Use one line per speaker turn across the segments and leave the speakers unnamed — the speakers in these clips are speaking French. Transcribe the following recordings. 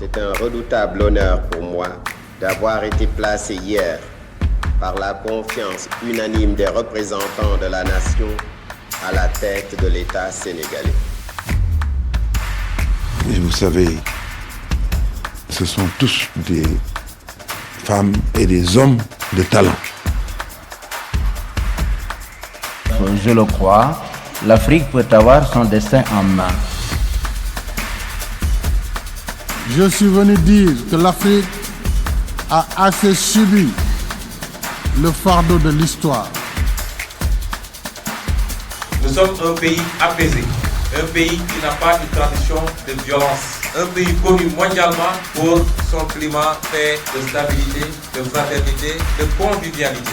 C'est un redoutable honneur pour moi d'avoir été placé hier par la confiance unanime des représentants de la nation à la tête de l'État sénégalais.
Et vous savez, ce sont tous des femmes et des hommes de talent.
Je le crois, l'Afrique peut avoir son destin en main.
Je suis venu dire que l'Afrique a assez subi le fardeau de l'histoire.
Nous sommes un pays apaisé, un pays qui n'a pas de tradition de violence, un pays connu mondialement pour son climat fait de stabilité, de fraternité, de convivialité.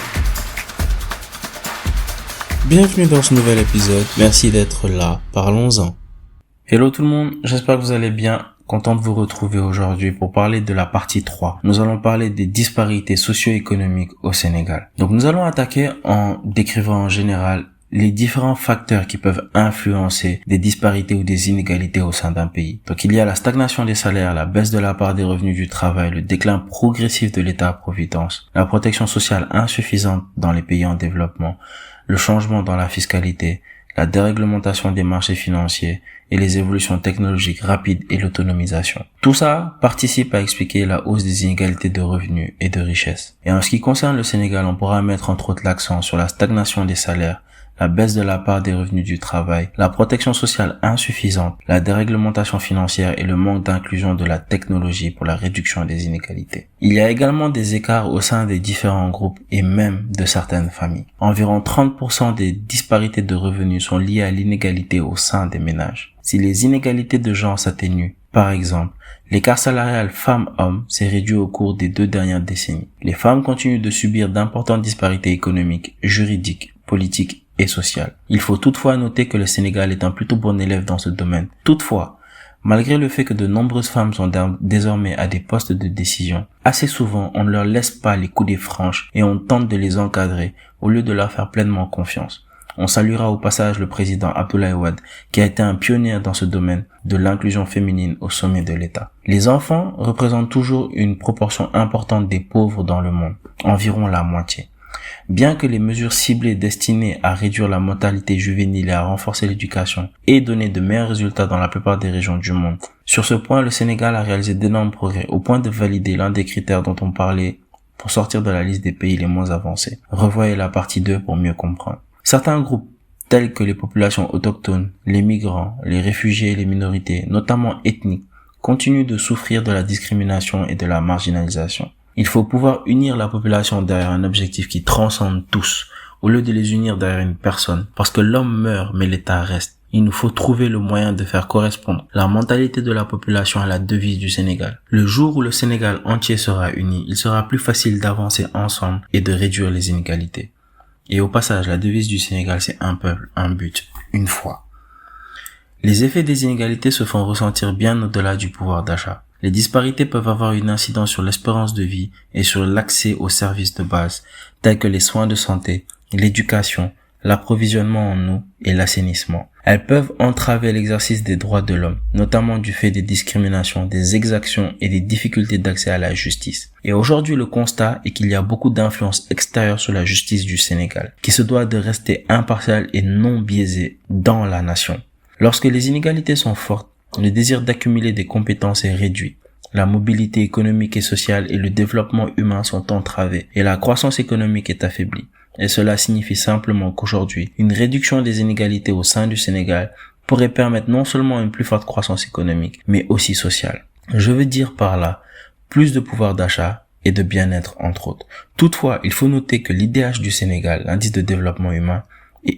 Bienvenue dans ce nouvel épisode, merci d'être là, parlons-en. Hello tout le monde, j'espère que vous allez bien. Content de vous retrouver aujourd'hui pour parler de la partie 3. Nous allons parler des disparités socio-économiques au Sénégal. Donc nous allons attaquer en décrivant en général les différents facteurs qui peuvent influencer des disparités ou des inégalités au sein d'un pays. Donc il y a la stagnation des salaires, la baisse de la part des revenus du travail, le déclin progressif de l'État-providence, la protection sociale insuffisante dans les pays en développement, le changement dans la fiscalité, la déréglementation des marchés financiers et les évolutions technologiques rapides et l'autonomisation. Tout ça participe à expliquer la hausse des inégalités de revenus et de richesses. Et en ce qui concerne le Sénégal, on pourra mettre entre autres l'accent sur la stagnation des salaires, la baisse de la part des revenus du travail, la protection sociale insuffisante, la déréglementation financière et le manque d'inclusion de la technologie pour la réduction des inégalités. Il y a également des écarts au sein des différents groupes et même de certaines familles. Environ 30% des disparités de revenus sont liées à l'inégalité au sein des ménages. Si les inégalités de genre s'atténuent, par exemple, l'écart salarial femmes-hommes s'est réduit au cours des 2 dernières décennies. Les femmes continuent de subir d'importantes disparités économiques, juridiques, politiques et sociales. Il faut toutefois noter que le Sénégal est un plutôt bon élève dans ce domaine. Toutefois, malgré le fait que de nombreuses femmes sont désormais à des postes de décision, assez souvent on ne leur laisse pas les coups des franches et on tente de les encadrer au lieu de leur faire pleinement confiance. On saluera au passage le président Abdoulaye Wade qui a été un pionnier dans ce domaine de l'inclusion féminine au sommet de l'État. Les enfants représentent toujours une proportion importante des pauvres dans le monde, environ la moitié. Bien que les mesures ciblées destinées à réduire la mortalité juvénile et à renforcer l'éducation aient donné de meilleurs résultats dans la plupart des régions du monde, sur ce point, le Sénégal a réalisé d'énormes progrès au point de valider l'un des critères dont on parlait pour sortir de la liste des pays les moins avancés. Revoyez la partie 2 pour mieux comprendre. Certains groupes, tels que les populations autochtones, les migrants, les réfugiés et les minorités, notamment ethniques, continuent de souffrir de la discrimination et de la marginalisation. Il faut pouvoir unir la population derrière un objectif qui transcende tous, au lieu de les unir derrière une personne. Parce que l'homme meurt, mais l'État reste. Il nous faut trouver le moyen de faire correspondre la mentalité de la population à la devise du Sénégal. Le jour où le Sénégal entier sera uni, il sera plus facile d'avancer ensemble et de réduire les inégalités. Et au passage, la devise du Sénégal, c'est un peuple, un but, une foi. Les effets des inégalités se font ressentir bien au-delà du pouvoir d'achat. Les disparités peuvent avoir une incidence sur l'espérance de vie et sur l'accès aux services de base, tels que les soins de santé, l'éducation, l'approvisionnement en eau et l'assainissement. Elles peuvent entraver l'exercice des droits de l'homme, notamment du fait des discriminations, des exactions et des difficultés d'accès à la justice. Et aujourd'hui, le constat est qu'il y a beaucoup d'influences extérieures sur la justice du Sénégal, qui se doit de rester impartiale et non biaisée dans la nation. Lorsque les inégalités sont fortes, le désir d'accumuler des compétences est réduit. La mobilité économique et sociale et le développement humain sont entravés et la croissance économique est affaiblie. Et cela signifie simplement qu'aujourd'hui, une réduction des inégalités au sein du Sénégal pourrait permettre non seulement une plus forte croissance économique, mais aussi sociale. Je veux dire par là, plus de pouvoir d'achat et de bien-être entre autres. Toutefois, il faut noter que l'IDH du Sénégal, l'indice de développement humain,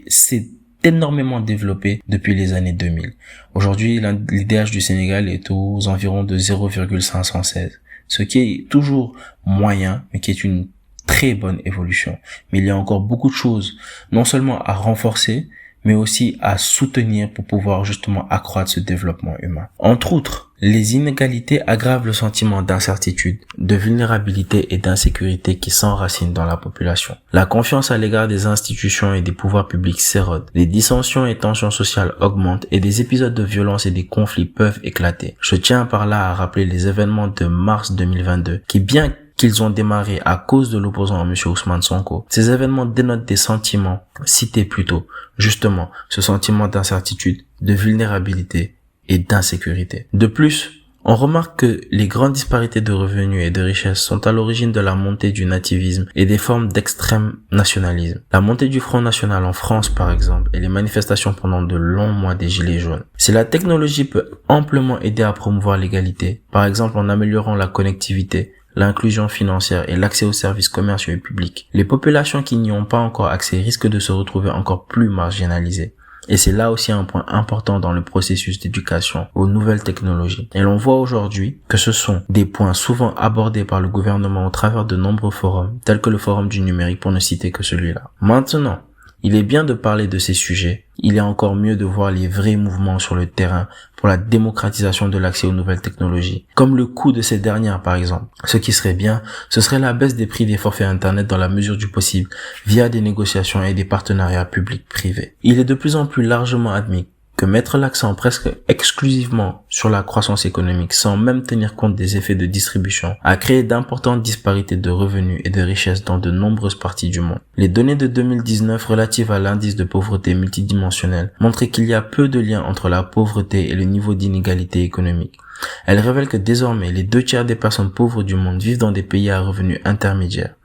s'est énormément développé depuis les années 2000. Aujourd'hui, l'IDH du Sénégal est aux environs de 0,516, ce qui est toujours moyen, mais qui est une très bonne évolution. Mais il y a encore beaucoup de choses, non seulement à renforcer, mais aussi à soutenir pour pouvoir justement accroître ce développement humain. Entre autres, les inégalités aggravent le sentiment d'incertitude, de vulnérabilité et d'insécurité qui s'enracinent dans la population. La confiance à l'égard des institutions et des pouvoirs publics s'érode. Les dissensions et tensions sociales augmentent et des épisodes de violence et des conflits peuvent éclater. Je tiens par là à rappeler les événements de mars 2022 qui, bien qu'ils ont démarré à cause de l'opposant M. Ousmane Sonko, ces événements dénotent des sentiments cités plus tôt, justement ce sentiment d'incertitude, de vulnérabilité et d'insécurité. De plus, on remarque que les grandes disparités de revenus et de richesses sont à l'origine de la montée du nativisme et des formes d'extrême nationalisme. La montée du Front National en France, par exemple, et les manifestations pendant de longs mois des Gilets jaunes. Si la technologie peut amplement aider à promouvoir l'égalité, par exemple en améliorant la connectivité, l'inclusion financière et l'accès aux services commerciaux et publics, les populations qui n'y ont pas encore accès risquent de se retrouver encore plus marginalisées. Et c'est là aussi un point important dans le processus d'éducation aux nouvelles technologies. Et l'on voit aujourd'hui que ce sont des points souvent abordés par le gouvernement au travers de nombreux forums, tels que le forum du numérique pour ne citer que celui-là. Maintenant, il est bien de parler de ces sujets. Il est encore mieux de voir les vrais mouvements sur le terrain pour la démocratisation de l'accès aux nouvelles technologies, comme le coût de ces dernières par exemple. Ce qui serait bien, ce serait la baisse des prix des forfaits internet dans la mesure du possible via des négociations et des partenariats publics-privés. Il est de plus en plus largement admis que mettre l'accent presque exclusivement sur la croissance économique sans même tenir compte des effets de distribution a créé d'importantes disparités de revenus et de richesses dans de nombreuses parties du monde. Les données de 2019 relatives à l'indice de pauvreté multidimensionnel montraient qu'il y a peu de lien entre la pauvreté et le niveau d'inégalité économique. Elles révèlent que désormais les 2/3 des personnes pauvres du monde vivent dans des pays à revenus intermédiaires.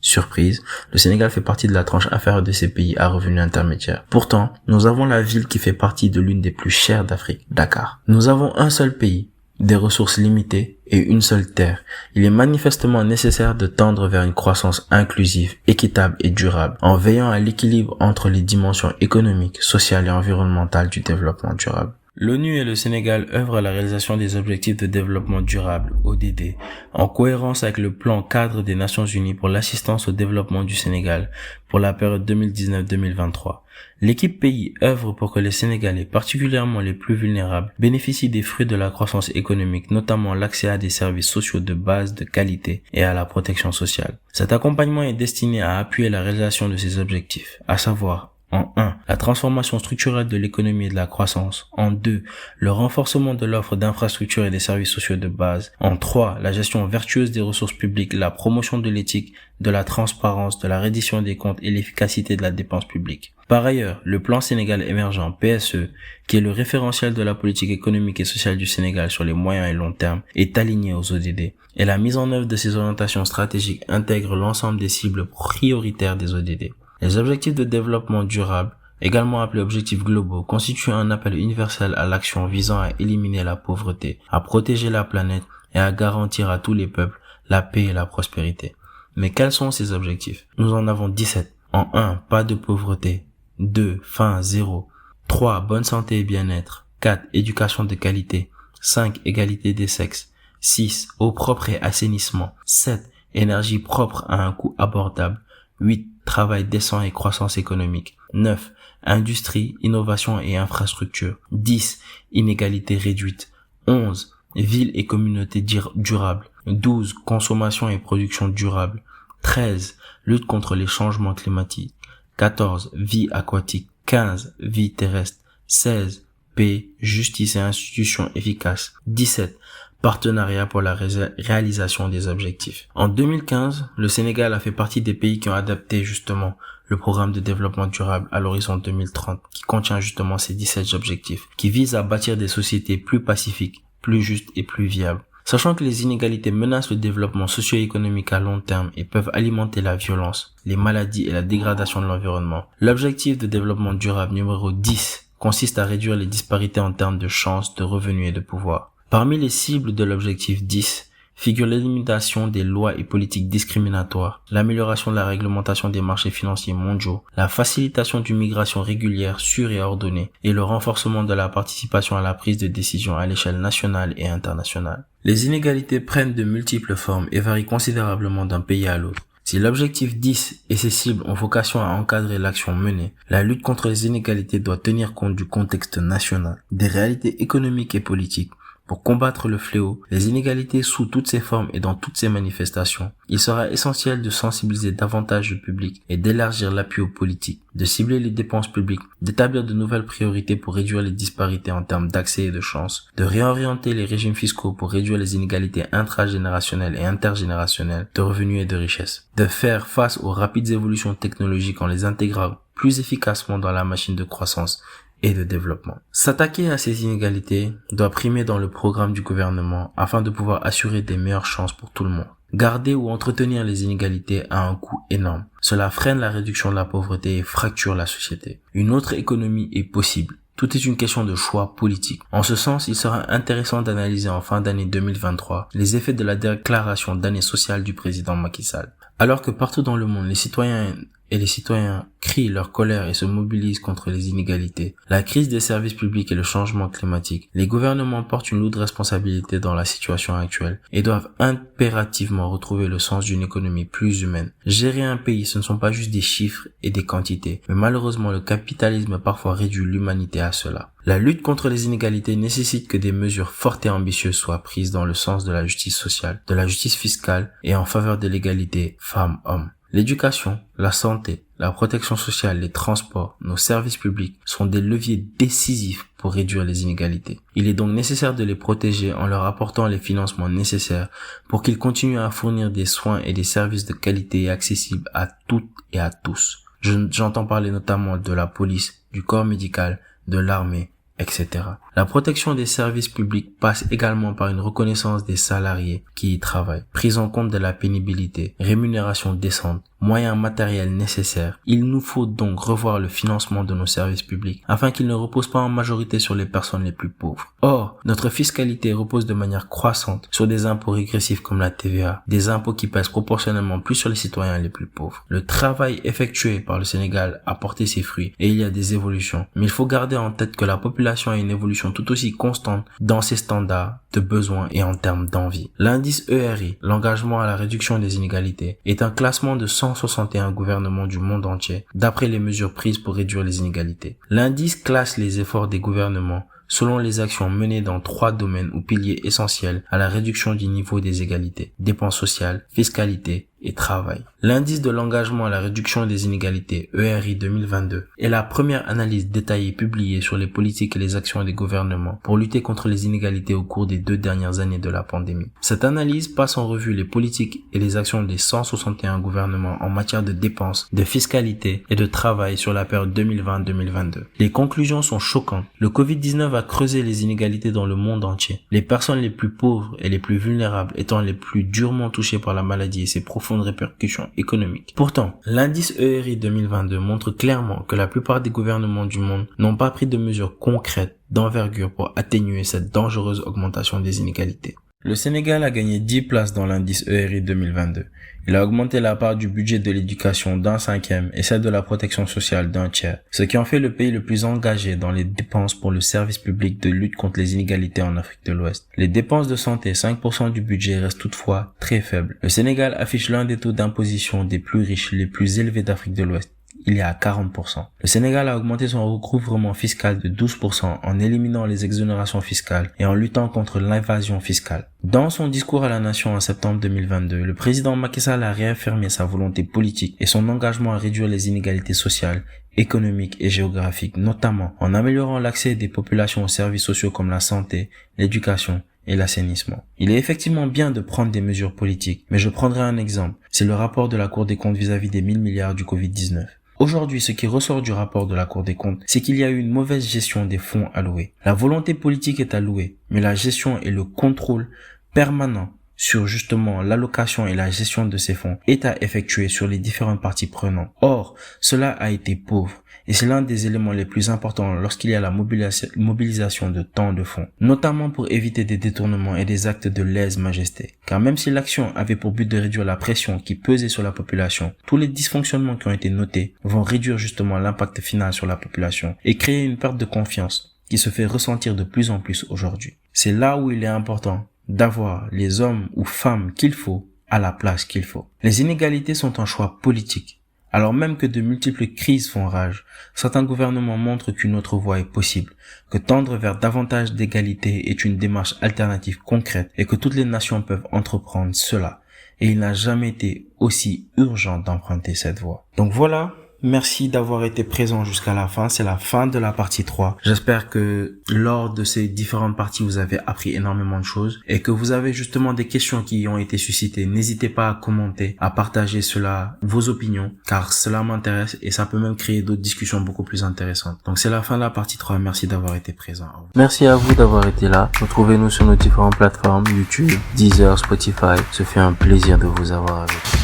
Surprise, le Sénégal fait partie de la tranche inférieure de ces pays à revenus intermédiaires. Pourtant, nous avons la ville qui fait partie de l'une des plus chères d'Afrique, Dakar. Nous avons un seul pays, des ressources limitées et une seule terre. Il est manifestement nécessaire de tendre vers une croissance inclusive, équitable et durable, en veillant à l'équilibre entre les dimensions économiques, sociales et environnementales du développement durable. L'ONU et le Sénégal œuvrent à la réalisation des objectifs de développement durable, ODD, en cohérence avec le plan cadre des Nations Unies pour l'assistance au développement du Sénégal pour la période 2019-2023. L'équipe pays œuvre pour que les Sénégalais, particulièrement les plus vulnérables, bénéficient des fruits de la croissance économique, notamment l'accès à des services sociaux de base de qualité et à la protection sociale. Cet accompagnement est destiné à appuyer la réalisation de ces objectifs, à savoir en 1, la transformation structurelle de l'économie et de la croissance. En 2, le renforcement de l'offre d'infrastructures et des services sociaux de base. En 3, la gestion vertueuse des ressources publiques, la promotion de l'éthique, de la transparence, de la reddition des comptes et l'efficacité de la dépense publique. Par ailleurs, le plan Sénégal émergent, PSE, qui est le référentiel de la politique économique et sociale du Sénégal sur les moyens et long termes, est aligné aux ODD. Et la mise en œuvre de ces orientations stratégiques intègre l'ensemble des cibles prioritaires des ODD. Les objectifs de développement durable, également appelés objectifs globaux, constituent un appel universel à l'action visant à éliminer la pauvreté, à protéger la planète et à garantir à tous les peuples la paix et la prospérité. Mais quels sont ces objectifs? Nous en avons 17. En 1, pas de pauvreté. 2, faim zéro. 3, bonne santé et bien-être. 4, éducation de qualité. 5, égalité des sexes. 6, eau propre et assainissement. 7, énergie propre à un coût abordable. 8, travail décent et croissance économique. 9, industrie, innovation et infrastructure. 10, inégalité réduite. 11, ville et communauté durable. 12, consommation et production durable. 13, lutte contre les changements climatiques. 14, vie aquatique. 15, vie terrestre. 16, paix, justice et institutions efficaces. 17, partenariat pour la réalisation des objectifs. En 2015, le Sénégal a fait partie des pays qui ont adapté justement le programme de développement durable à l'horizon 2030, qui contient justement ces 17 objectifs, qui visent à bâtir des sociétés plus pacifiques, plus justes et plus viables. Sachant que les inégalités menacent le développement socio-économique à long terme et peuvent alimenter la violence, les maladies et la dégradation de l'environnement, l'objectif de développement durable numéro 10 consiste à réduire les disparités en termes de chances, de revenus et de pouvoir. Parmi les cibles de l'objectif 10 figure l'élimination des lois et politiques discriminatoires, l'amélioration de la réglementation des marchés financiers mondiaux, la facilitation d'une migration régulière, sûre et ordonnée, et le renforcement de la participation à la prise de décision à l'échelle nationale et internationale. Les inégalités prennent de multiples formes et varient considérablement d'un pays à l'autre. Si l'objectif 10 et ses cibles ont vocation à encadrer l'action menée, la lutte contre les inégalités doit tenir compte du contexte national, des réalités économiques et politiques. Pour combattre le fléau, les inégalités sous toutes ses formes et dans toutes ses manifestations, il sera essentiel de sensibiliser davantage le public et d'élargir l'appui aux politiques, de cibler les dépenses publiques, d'établir de nouvelles priorités pour réduire les disparités en termes d'accès et de chances, de réorienter les régimes fiscaux pour réduire les inégalités intragénérationnelles et intergénérationnelles de revenus et de richesses, de faire face aux rapides évolutions technologiques en les intégrant plus efficacement dans la machine de croissance et de développement. S'attaquer à ces inégalités doit primer dans le programme du gouvernement afin de pouvoir assurer des meilleures chances pour tout le monde. Garder ou entretenir les inégalités a un coût énorme. Cela freine la réduction de la pauvreté et fracture la société. Une autre économie est possible. Tout est une question de choix politique. En ce sens, il sera intéressant d'analyser en fin d'année 2023 les effets de la déclaration d'année sociale du président Macky Sall. Alors que partout dans le monde, les citoyens crient leur colère et se mobilisent contre les inégalités, la crise des services publics et le changement climatique, les gouvernements portent une lourde responsabilité dans la situation actuelle et doivent impérativement retrouver le sens d'une économie plus humaine. Gérer un pays, ce ne sont pas juste des chiffres et des quantités, mais malheureusement le capitalisme a parfois réduit l'humanité à cela. La lutte contre les inégalités nécessite que des mesures fortes et ambitieuses soient prises dans le sens de la justice sociale, de la justice fiscale et en faveur de l'égalité femmes-hommes. L'éducation, la santé, la protection sociale, les transports, nos services publics sont des leviers décisifs pour réduire les inégalités. Il est donc nécessaire de les protéger en leur apportant les financements nécessaires pour qu'ils continuent à fournir des soins et des services de qualité et accessibles à toutes et à tous. J'entends parler notamment de la police, du corps médical, de l'armée, etc. La protection des services publics passe également par une reconnaissance des salariés qui y travaillent, prise en compte de la pénibilité, rémunération décente, moyens matériels nécessaires. Il nous faut donc revoir le financement de nos services publics afin qu'ils ne reposent pas en majorité sur les personnes les plus pauvres. Or, notre fiscalité repose de manière croissante sur des impôts régressifs comme la TVA, des impôts qui pèsent proportionnellement plus sur les citoyens les plus pauvres. Le travail effectué par le Sénégal a porté ses fruits et il y a des évolutions, mais il faut garder en tête que la population a une évolution tout aussi constante dans ses standards de besoins et en termes d'envie. L'indice ERI, l'engagement à la réduction des inégalités, est un classement de 161 gouvernements du monde entier d'après les mesures prises pour réduire les inégalités. L'indice classe les efforts des gouvernements selon les actions menées dans 3 domaines ou piliers essentiels à la réduction du niveau des égalités: dépenses sociales, fiscalité et travail. L'indice de l'engagement à la réduction des inégalités, ERI 2022, est la première analyse détaillée publiée sur les politiques et les actions des gouvernements pour lutter contre les inégalités au cours des 2 dernières années de la pandémie. Cette analyse passe en revue les politiques et les actions des 161 gouvernements en matière de dépenses, de fiscalité et de travail sur la période 2020-2022. Les conclusions sont choquantes. Le Covid-19 a creusé les inégalités dans le monde entier. Les personnes les plus pauvres et les plus vulnérables étant les plus durement touchées par la maladie et ses profondes répercussions économiques. Pourtant, l'indice ERI 2022 montre clairement que la plupart des gouvernements du monde n'ont pas pris de mesures concrètes d'envergure pour atténuer cette dangereuse augmentation des inégalités. Le Sénégal a gagné 10 places dans l'indice ERI 2022. Il a augmenté la part du budget de l'éducation d'1/5 et celle de la protection sociale d'1/3, ce qui en fait le pays le plus engagé dans les dépenses pour le service public de lutte contre les inégalités en Afrique de l'Ouest. Les dépenses de santé, 5% du budget, restent toutefois très faibles. Le Sénégal affiche l'un des taux d'imposition des plus riches, les plus élevés d'Afrique de l'Ouest. Il est à 40%. Le Sénégal a augmenté son recouvrement fiscal de 12% en éliminant les exonérations fiscales et en luttant contre l'évasion fiscale. Dans son discours à la nation en septembre 2022, le président Macky Sall a réaffirmé sa volonté politique et son engagement à réduire les inégalités sociales, économiques et géographiques, notamment en améliorant l'accès des populations aux services sociaux comme la santé, l'éducation et l'assainissement. Il est effectivement bien de prendre des mesures politiques, mais je prendrai un exemple. C'est le rapport de la Cour des comptes vis-à-vis des 1000 milliards du Covid-19. Aujourd'hui, ce qui ressort du rapport de la Cour des comptes, c'est qu'il y a eu une mauvaise gestion des fonds alloués. La volonté politique est allouée, mais la gestion et le contrôle permanent sur justement l'allocation et la gestion de ces fonds est à effectuer sur les différentes parties prenantes. Or, cela a été pauvre. Et c'est l'un des éléments les plus importants lorsqu'il y a la mobilisation de tant de fonds, notamment pour éviter des détournements et des actes de lèse-majesté. Car même si l'action avait pour but de réduire la pression qui pesait sur la population, tous les dysfonctionnements qui ont été notés vont réduire justement l'impact final sur la population et créer une perte de confiance qui se fait ressentir de plus en plus aujourd'hui. C'est là où il est important d'avoir les hommes ou femmes qu'il faut à la place qu'il faut. Les inégalités sont un choix politique. Alors même que de multiples crises font rage, certains gouvernements montrent qu'une autre voie est possible, que tendre vers davantage d'égalité est une démarche alternative concrète et que toutes les nations peuvent entreprendre cela. Et il n'a jamais été aussi urgent d'emprunter cette voie. Donc voilà. Merci d'avoir été présent jusqu'à la fin. C'est la fin de la partie 3. J'espère que lors de ces différentes parties, vous avez appris énormément de choses et que vous avez justement des questions qui ont été suscitées. N'hésitez pas à commenter, à partager cela, vos opinions, car cela m'intéresse et ça peut même créer d'autres discussions beaucoup plus intéressantes. Donc c'est la fin de la partie 3. Merci d'avoir été présent. Merci à vous d'avoir été là. Retrouvez-nous sur nos différentes plateformes, YouTube, Deezer, Spotify. Ce fut un plaisir de vous avoir avec nous.